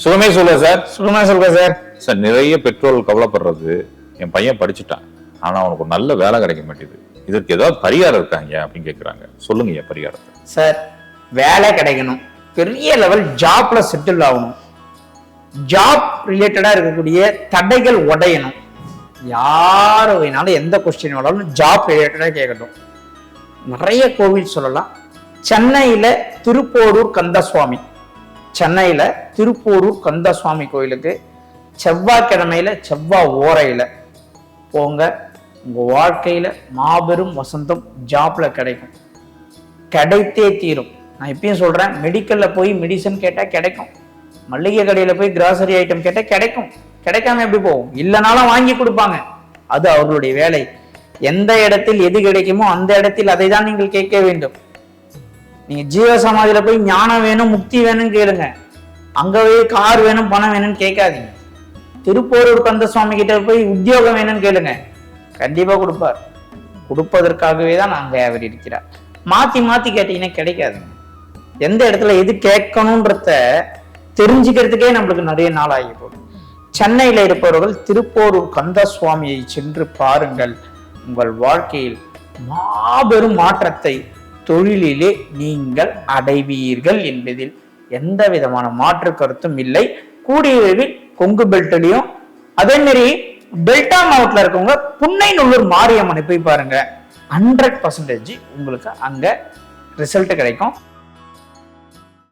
சுகமே சொல்லுங்க சார். சுகமா சொல்லுங்க சார். சார், நிறைய பெற்றோர்கள் கவலைப்படுறது, என் பையன் படிச்சுட்டான், ஆனா அவனுக்கு ஒரு நல்ல வேலை கிடைக்க மாட்டேங்குது, இதற்கு ஏதாவது பரிகாரம் இருக்காங்க அப்படின்னு கேட்குறாங்க. சொல்லுங்க பரிகாரத்தை. சார், வேலை கிடைக்கணும், பெரிய லெவல் ஜாப்ல செட்டில் ஆகணும், ஜாப் ரிலேட்டடா இருக்கக்கூடிய தடைகள் உடையணும். யாரு வேணாலும் எந்த கொஸ்டின் வேணாலும் ஜாப் ரிலேட்டடா கேட்கட்டும். நிறைய கோவில் சொல்லலாம். சென்னையில திருப்போரூர் கந்தசுவாமி, சென்னையில திருப்போரூர் கந்தசுவாமி கோயிலுக்கு செவ்வாய்க்கிழமையில செவ்வாய் ஓரையில போங்க. உங்க வாழ்க்கையில மாபெரும் வசந்தம் ஜாப்ல கிடைக்கும், கிடைத்தே தீரும். நான் இப்பயும் சொல்றேன், மெடிக்கல்ல போய் மெடிசன் கேட்டா கிடைக்கும், மளிகை கடையில போய் கிராசரி ஐட்டம் கேட்டா கிடைக்கும், கிடைக்காம எப்படி போகும்? இல்லைனாலும் வாங்கி கொடுப்பாங்க, அது அவர்களுடைய வேலை. எந்த இடத்தில் எது கிடைக்குமோ அந்த இடத்தில் அதை தான் நீங்கள் கேட்க வேண்டும். நீங்க ஜீவ சமாதியில போய் ஞானம் வேணும் முக்தி வேணும்னு கேளுங்க, அங்கவே கார் வேணும் பணம் வேணும்னு கேட்காதீங்க. திருப்போரூர் கந்த சுவாமி கிட்ட போய் உத்தியோகம் வேணும்னு கேளுங்க, கண்டிப்பா கொடுப்பார். கொடுப்பதற்காகவே தான் அங்க அவர் இருக்கிறார். மாத்தி மாத்தி கேட்டீங்கன்னா கிடைக்காதுங்க. எந்த இடத்துல எது கேட்கணும்ன்றத தெரிஞ்சுக்கிறதுக்கே நம்மளுக்கு நிறைய நாள் ஆகி போடும். சென்னையில இருப்பவர்கள் திருப்போரூர் கந்த சுவாமியை சென்று பாருங்கள். உங்கள் வாழ்க்கையில் மாபெரும் மாற்றத்தை தொழிலிலே நீங்கள் அடைவீர்கள் என்பதில் எந்த விதமான மாற்று கருத்தும் இல்லை. கூடிய விரைவில் கொங்கு பெல்ட்லயும் அதே மாதிரி டெல்டா மாவட்டத்தில் இருக்கவங்க புன்னைநல்லூர் மாரியம்மனை போய் பாருங்க, 100% உங்களுக்கு அங்க ரிசல்ட் கிடைக்கும்.